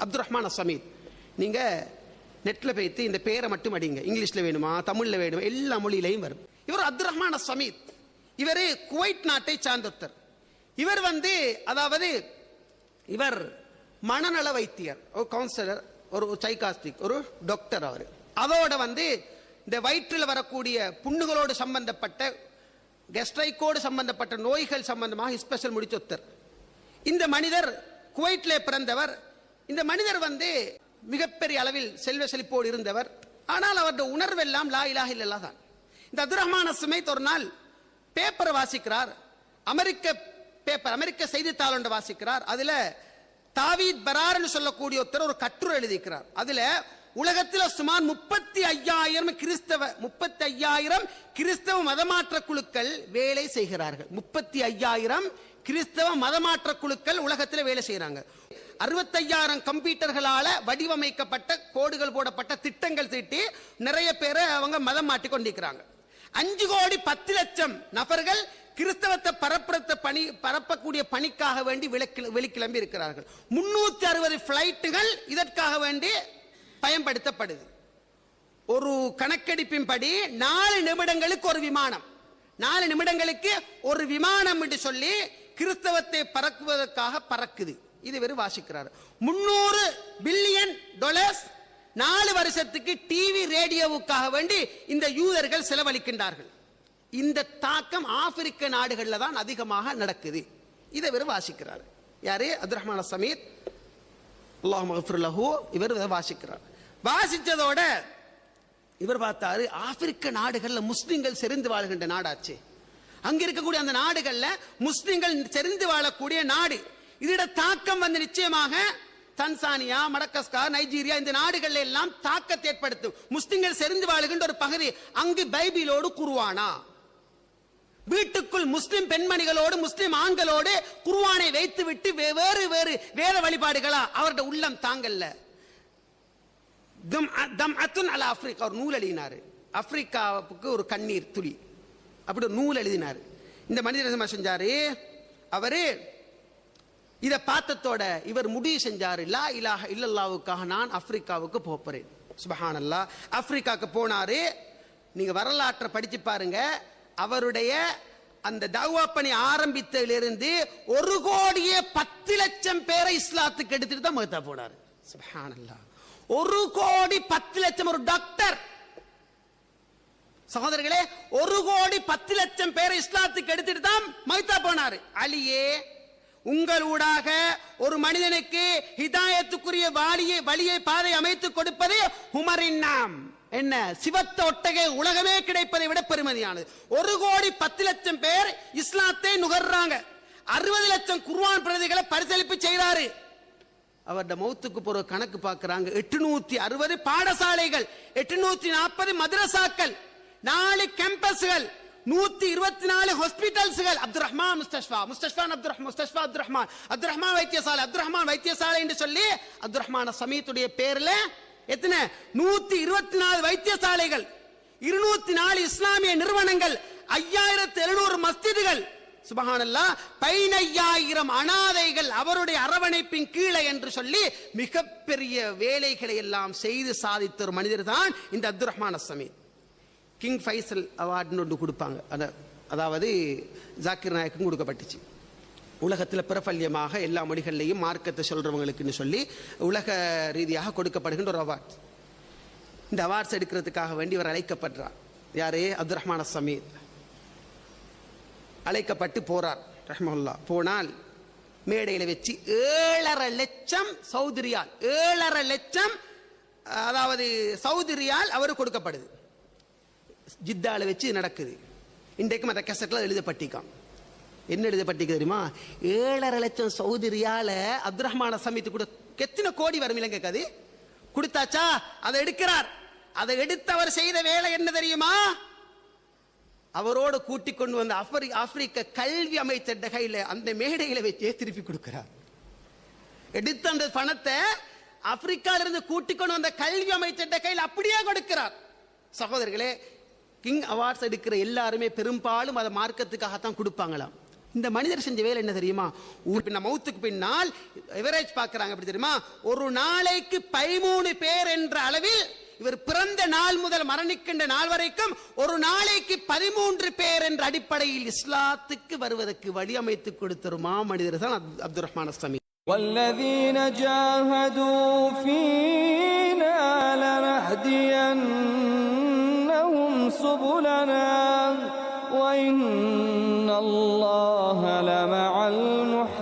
அப்துல் ரஹ்மான் அஸ்ஸமீத். நீங்க நெட்ல போயிட்டு இந்த பேரை மட்டும் அடிங்க. இங்கிலீஷ்ல வேணுமா தமிழ்ல வேணுமா எல்லா மொழியிலையும் வரும். இவர் அப்துல் ரஹ்மான் அஸ்ஸமீத். இவர் குவைத் நாட்டை சார்ந்தவர். இவர் அதாவது இவர் மனநல வைத்தியர், ஒரு கவுன்சிலர், ஒரு சைக்காஸ்டிக், ஒரு டாக்டர். அவர் அதோட இந்த வயிற்றில் வரக்கூடிய புண்ணுகளோடு சம்பந்தப்பட்ட கெஸ்ட்ரைக்கோடு சம்பந்தப்பட்ட நோய்கள் சம்பந்தமாக ஸ்பெஷல் முடிச்சொத்தர். இந்த மனிதர் குவைட்ல பிறந்தவர். இந்த மனிதர் மிகப்பெரிய அளவில் செல்வ செழிப்போடு இருந்தவர். ஆனால் அவருடைய உணர்வெல்லாம் லா இலாஹ இல்லல்லாஹ் தான். இந்த அப்துல் ரஹ்மான் அஸ்ஸமீத் ஒரு நாள் பேப்பரை வாசிக்கிறார். அமெரிக்க செய்தித்தாள் ஒன்று வாசிக்கிறார். அதுல தாவீத் பரார்னு சொல்லக்கூடிய ஒருத்தர் ஒரு கட்டுரை எழுதிக்கிறார். அதுல உலகத்தில் சுமார் 35,000 கிறிஸ்தவ மதமாற்ற குழுக்கள் வேலை செய்கிறார்கள். 35,000 கிறிஸ்தவ மதமாற்ற குழுக்கள் உலகத்தில் வேலை செய்யறாங்க. 65,000 கம்ப்யூட்டர்களால வடிவமைக்கப்பட்ட கோடுகள் போடப்பட்ட திட்டங்கள் தீட்டி நிறைய பேரை அவங்க மதம் மாட்டி கொண்டிருக்கிறாங்க. 5,10,00,000 நபர்கள் கிறிஸ்தவத்தை பரப்பக்கூடிய பணிக்காக வேண்டி வெளிக்கிளம்பி இருக்கிறார்கள். 360 பிளைட்டுகள் இதற்காக வேண்டி பயன்படுத்தப்படுது. ஒரு கணக்கெடுப்பின்படி 4 நிமிடங்களுக்கு ஒரு விமானம், 4 நிமிடங்களுக்கு ஒரு விமானம் என்று சொல்லி கிறிஸ்தவத்தை பறக்குவதற்காக பறக்குது. இது வெறும் வாசிக்கிறார். $300 பில்லியன் 4 வருஷத்துக்கு டிவி ரேடியோவுக்காக வேண்டி இந்த யூதர்கள் செலவழிக்கின்றார்கள். இந்த தாக்கம் ஆப்பிரிக்க நாடுகளில் தான் அதிகமாக நடக்குது. இதை வெறும் வாசிக்கிறார். யாரு? அப்துல் ரஹ்மான் அஸ்ஸமீத் அல்லாஹும்ம ஃகிஃபிர் லஹு. இவர் வாசிக்கிறார். வாசிச்சதோட இவர் பார்த்தாரு, ஆப்பிரிக்க நாடுகள்ல முஸ்லிம்கள் செறிந்து வாழ்கின்ற நாடாச்சு. அங்க இருக்கக்கூடிய அந்த நாடுகள்ல முஸ்லிம்கள் செறிந்து வாழக்கூடிய நாடு. இதோட தாக்கம் நிச்சயமாக தன்சானியா, மடகஸ்கார், நைஜீரியா இந்த நாடுகள் எல்லாம் தாக்கத்தை ஏற்படுத்தும். முஸ்லிம்கள் செறிந்து வாழுகின்ற ஒரு பகுதி. அங்கு பைபிளோடு குர்ஆனா, வீட்டுக்குள் முஸ்லிம் பெண்மணிகளோடு முஸ்லிம் ஆண்களோடு குர்ஆனை வைத்து விட்டு வேறு வேறு வேத வழிபாடுகளா அவருடைய உள்ளம் தாங்கல்ல. ஆப்பிரிக்கா ஒரு நூல் எழுதினாரு. ஆப்பிரிக்காவுக்கு ஒரு கண்ணீர் துளி அப்படி ஒரு நூல் எழுதினாரு. இந்த மனிதர் என்ன செஞ்சாரு? அவரு இதை பார்த்ததோட இவர் முடிவு செஞ்சாரு, லா இலாஹ இல்லல்லாஹ்வுக்காக நான் ஆப்பிரிக்காவுக்கு போறேன். சுப்ஹானல்லாஹ். ஆப்பிரிக்காவுக்கு போனாரு. நீங்க வரலாற்றை படிச்சு பாருங்க. அவருடைய அந்த தஅவா பணி ஆரம்பித்ததிலிருந்து 1,10,00,000 பேரை இஸ்லாத்துக்கு எடுத்துட்டு தான் மதீனா போனாரு. சுப்ஹானல்லாஹ். 1,10,00,000 ஒரு டாக்டர். சகோதரர்களே, 1,10,00,000 பேரை இஸ்லாத்துக்கு எடுத்துட்டு தான் மதீனா போனாரு. அலியே, உங்களூடாக ஒரு மனிதனுக்கு ஹிதாயத்துக்குரிய வழியை பாதை அமைத்து கொடுப்பது உமரின் நாம். என்ன சிவத்த ஒட்டகை உலகமே கிடைப்பதை விட பெருமதியானது. 1,10,00,000 பேர் இஸ்லாத்தை நுகர்றாங்க. 60 லட்சம் குர்ஆன் பிரதிகளை பரிசளிப்பு செய்றாரு. அவருடைய மௌத்துக்கு போற கணக்கு பார்க்கிறாங்க. 860 பாடசாலைகள், 840 மதரசாக்கள், 4 கேம்பஸ்கள், 124 ஹாஸ்பிடல்ஸ்கள். அப்துல் ரஹ்மான் முஸ்தஷ்ஃபா, முஸ்தஷ்ஃபா அப்துல் ரஹ்மான் வைத்தியசாலை என்று சொல்லி அப்துல் ரஹ்மான் அஸ்ஸமீத்துடைய பேர்ல எத்தனை 124 வைத்தியசாலைகள், 204 இஸ்லாமிய நிறுவனங்கள், 5700 மஸ்ஜிதுகள். சுப்ஹானல்லாஹ். 15,000 அனாதைகள் அவருடைய அரவணைப்பின் கீழே என்று சொல்லி மிகப்பெரிய வேலைகளை எல்லாம் செய்து சாதித்த ஒரு மனிதர் தான் இந்த அப்துல் ரஹ்மான் அஸ்ஸமீத். கிங் ஃபைசல் அவார்டுன்னு ஒன்று கொடுப்பாங்க. அதாவது ஜாக்கிர் நாயக்கும் கொடுக்கப்பட்டுச்சு. உலகத்தில் பிரபல்யமாக எல்லா மொழிகள்லையும் மார்க்கத்தை சொல்றவங்களுக்குன்னு சொல்லி உலக ரீதியாக கொடுக்கப்படுகின்ற ஒரு அவார்ட். இந்த அவார்ட்ஸ் எடுக்கிறதுக்காக வேண்டி இவர் அழைக்கப்படுறார். யாரே? அப்துல் ரஹ்மான் அஸ்ஸமீத் அழைக்கப்பட்டு போறார் ரஹ்மத்துல்லாஹ். போனால் மேடையில வச்சு 7,5 லட்சம் சவுதி ரியால், 7,5 லட்சம் அதாவது சவுதி ரியால் அவருக்கு கொடுக்கப்படுது. ஜித்தால வச்சு நடக்குது. இன்றைக்கும் அந்த கேசட்ல எழுதப்பட்டிருக்கான். என்ன எழுதப்பட்டிருக்கு தெரியுமா? 7,5 லட்சம் சவுதி ரியால அப்துல் ரஹ்மான் அஸ்ஸமீத் கூட எத்தனை கோடி வரும் இலங்கைக்கு? அது கொடுத்தாச்சா? அதை எடுக்கிறார். அதை எடுத்து அவர் செய்த வேலை என்ன தெரியுமா? அவரோடு கூட்டிக் கொண்டு வந்த ஆப்பிரிக்க கல்வி அமைச்சர் கையில அந்த மேடையில வச்சே திருப்பி கொடுக்கிறார். எடுத்த அந்த பணத்தை ஆப்பிரிக்கால இருந்து கூட்டிக் கொண்டு வந்த கல்வி அமைச்சர் கையில் அப்படியே கொடுக்கிறார். சகோதரர்களே, கிங் அவார்ட்ஸ் எடுக்கிற எல்லாருமே பெரும்பாலும் அதை மார்க்கத்துக்காகத்தான் கொடுப்பாங்களாம். இந்த மனிதர் செஞ்ச வேலை என்ன தெரியுமா? மௌத்துக்கு பின்னால் எவரேஜ் பார்க்கறாங்க எப்படி தெரியுமா? ஒரு நாளைக்கு 13 பேர் என்ற அளவில், இவர் பிறந்த நாள் முதல் மரணிக்கின்ற நாள் வரைக்கும் ஒரு நாளைக்கு 13 பேர் என்ற அடிப்படையில் இஸ்லாத்துக்கு வருவதற்கு வழியமைத்து கொடுத்த மாமனிதர் தான் அப்துல் ரஹ்மான் அஸ்ஸமி. والذين جاهدوا فينا لنهدينهم سبلنا وإن الله لمع المحسنين.